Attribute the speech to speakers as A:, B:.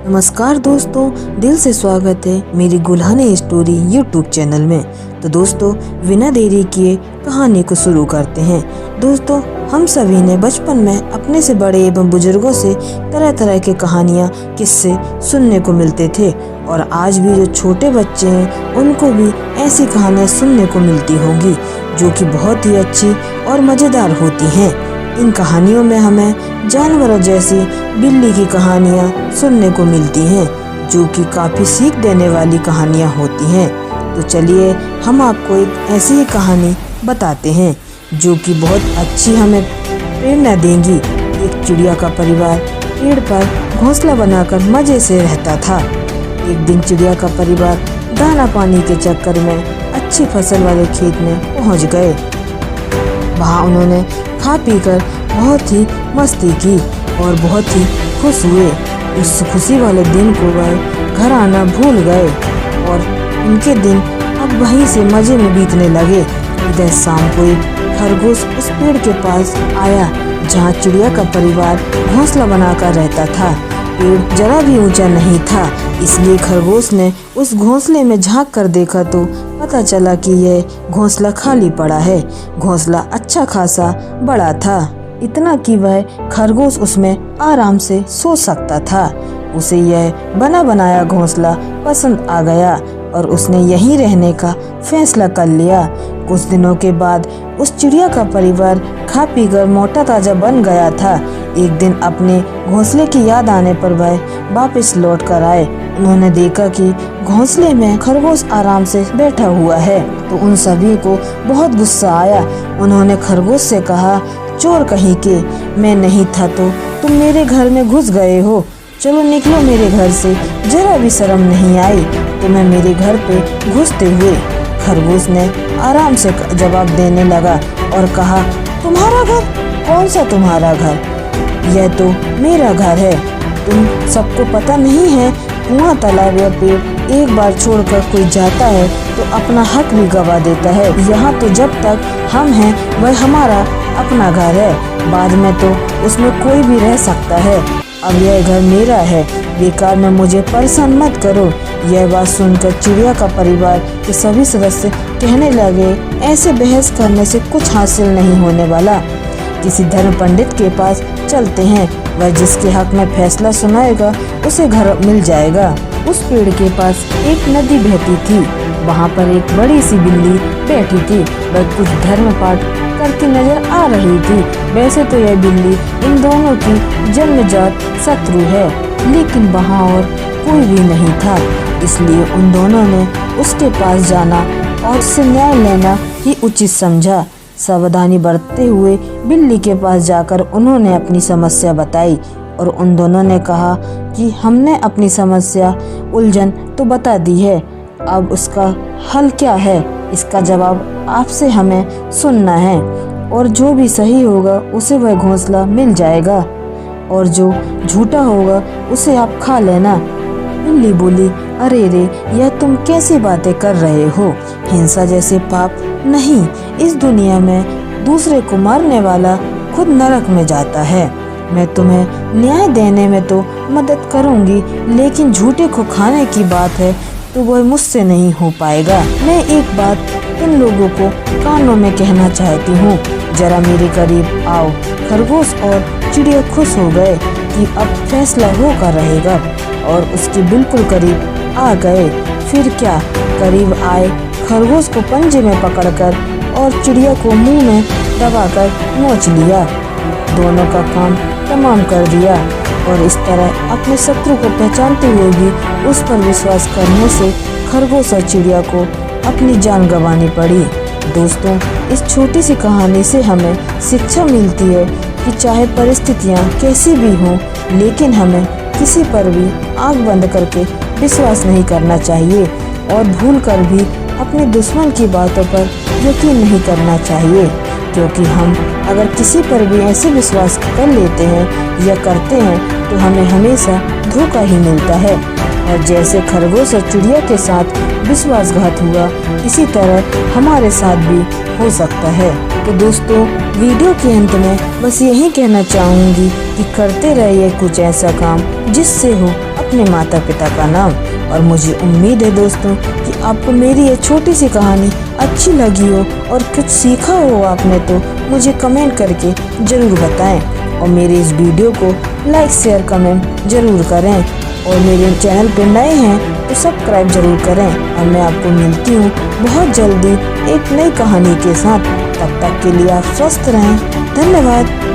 A: नमस्कार दोस्तों, दिल से स्वागत है मेरी गुल्हाने स्टोरी यूट्यूब चैनल में। तो दोस्तों, बिना देरी किए कहानी को शुरू करते हैं। दोस्तों, हम सभी ने बचपन में अपने से बड़े एवं बुजुर्गों से तरह तरह की कहानियाँ किस्से सुनने को मिलते थे और आज भी जो छोटे बच्चे हैं उनको भी ऐसी कहानियाँ सुनने को मिलती होंगी जो कि बहुत ही अच्छी और मज़ेदार होती हैं। इन कहानियों में हमें जानवरों जैसी बिल्ली की कहानियाँ सुनने को मिलती हैं जो कि काफ़ी सीख देने वाली कहानियाँ होती हैं। तो चलिए हम आपको एक ऐसी ही कहानी बताते हैं जो कि बहुत अच्छी हमें प्रेरणा देंगी। एक चिड़िया का परिवार पेड़ पर घोंसला बनाकर मज़े से रहता था। एक दिन चिड़िया का परिवार दाना पानी के चक्कर में अच्छी फसल वाले खेत में पहुंच गए। वहाँ उन्होंने खा पी कर बहुत ही मस्ती की और बहुत ही खुश हुए। उस खुशी वाले दिन को वह घर आना भूल गए और उनके दिन अब वहीं से मज़े में बीतने लगे। इधर शाम को एक खरगोश उस पेड़ के पास आया जहाँ चिड़िया का परिवार घोंसला बनाकर रहता था। पेड़ जरा भी ऊंचा नहीं था, इसलिए खरगोश ने उस घोंसले में झांक कर देखा तो पता चला कि यह घोंसला खाली पड़ा है। घोंसला अच्छा खासा बड़ा था, इतना कि वह खरगोश उसमें आराम से सो सकता था। उसे यह बना बनाया घोंसला पसंद आ गया और उसने यहीं रहने का फैसला कर लिया। कुछ दिनों के बाद उस चिड़िया का परिवार खा पी कर मोटा ताजा बन गया था। एक दिन अपने घोंसले की याद आने पर वह वापस लौट कर आए। उन्होंने देखा कि घोंसले में खरगोश आराम से बैठा हुआ है तो उन सभी को बहुत गुस्सा आया। उन्होंने खरगोश से कहा, चोर कहीं के, मैं नहीं था तो तुम मेरे घर में घुस गए हो। चलो निकलो मेरे घर से, जरा भी शर्म नहीं आई तुम्हें मेरे घर पे घुसते हुए। खरगोश ने आराम से जवाब देने लगा और कहा, तुम्हारा घर? कौन सा तुम्हारा घर? यह तो मेरा घर है। तुम सबको पता नहीं है, कुआं तालाब या पेड़ एक बार छोड़कर कोई जाता है तो अपना हक भी गवा देता है। यहाँ तो जब तक हम हैं वह हमारा अपना घर है, बाद में तो उसमें कोई भी रह सकता है। अब यह घर मेरा है, बेकार में मुझे परेशान मत करो। यह बात सुनकर चिड़िया का परिवार के सभी सदस्य कहने लगे, ऐसे बहस करने से कुछ हासिल नहीं होने वाला। किसी धर्म पंडित के पास चलते हैं, वह जिसके हक में फैसला सुनाएगा उसे घर मिल जाएगा। उस पेड़ के पास एक नदी बहती थी, वहाँ पर एक बड़ी सी बिल्ली बैठी थी। वह कुछ धर्म पाठ करती नजर आ रही थी। वैसे तो यह बिल्ली इन दोनों की जन्मजात शत्रु है, लेकिन वहाँ और कोई भी नहीं था, इसलिए उन दोनों ने उसके पास जाना और उससे न्याय लेना ही उचित समझा। सावधानी बरतते हुए बिल्ली के पास जाकर उन्होंने अपनी समस्या बताई और उन दोनों ने कहा कि हमने अपनी समस्या उलझन तो बता दी है, अब उसका हल क्या है, इसका जवाब आपसे हमें सुनना है और जो भी सही होगा उसे वह घोंसला मिल जाएगा और जो झूठा होगा उसे आप खा लेना। बिल्ली बोली, अरे रे, यह तुम कैसी बातें कर रहे हो? हिंसा जैसे पाप नहीं, इस दुनिया में दूसरे को मारने वाला खुद नरक में जाता है। मैं तुम्हें न्याय देने में तो मदद करूंगी, लेकिन झूठे को खाने की बात है तो वह मुझसे नहीं हो पाएगा। मैं एक बात तुम लोगों को कानों में कहना चाहती हूँ, जरा मेरे करीब आओ। खरगोश और चिड़िया खुश हो गए कि अब फैसला होकर रहेगा और उसके बिल्कुल करीब आ गए। फिर क्या, करीब आए, खरगोश को पंजे में पकड़कर और चिड़िया को मुंह में दबाकर नोच लिया। दोनों का काम तमाम कर दिया और इस तरह अपने शत्रु को पहचानते हुए भी उस पर विश्वास करने से खरगोश और चिड़िया को अपनी जान गंवानी पड़ी। दोस्तों, इस छोटी सी कहानी से हमें शिक्षा मिलती है कि चाहे परिस्थितियाँ कैसी भी हों, लेकिन हमें किसी पर भी आँख बंद करके विश्वास नहीं करना चाहिए और भूल कर भी अपने दुश्मन की बातों पर यकीन नहीं करना चाहिए, क्योंकि हम अगर किसी पर भी ऐसे विश्वास कर लेते हैं या करते हैं तो हमें हमेशा धोखा ही मिलता है। और जैसे खरगोश और चिड़िया के साथ विश्वासघात हुआ, इसी तरह हमारे साथ भी हो सकता है। तो दोस्तों, वीडियो के अंत में बस यही कहना चाहूँगी कि करते रहिए कुछ ऐसा काम जिससे हो अपने माता पिता का नाम। और मुझे उम्मीद है दोस्तों कि आपको मेरी ये छोटी सी कहानी अच्छी लगी हो और कुछ सीखा हो आपने, तो मुझे कमेंट करके ज़रूर बताएं। और मेरे इस वीडियो को लाइक शेयर कमेंट ज़रूर करें। और मेरे चैनल पर नए हैं तो सब्सक्राइब ज़रूर करें। और मैं आपको मिलती हूँ बहुत जल्दी एक नई कहानी के साथ। तब तक के लिए आप स्वस्थ रहें। धन्यवाद।